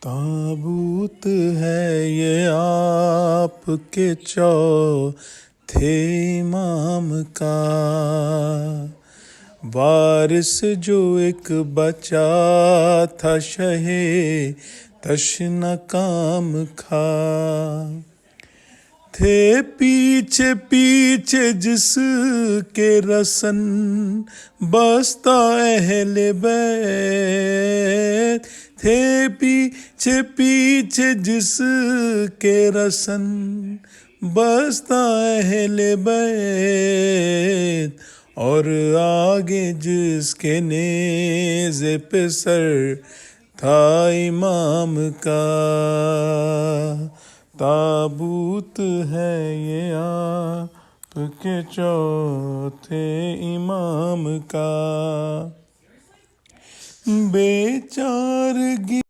تابوت ہے یہ آپ کے چوتھے امام کا، وارث جو ایک بچا تھا شہ تشنہ کام کھا، تھے پیچھے پیچھے جس کے رسن بستہ اہل بیت، تھے پیچھے پیچھے جس کے رسن بستہ اہل بیت، اور آگے جس کے نیزے پہ سر تھا امام کا، تابوت ہے یہ آپ کے چوتھے امام کا، بے چارگی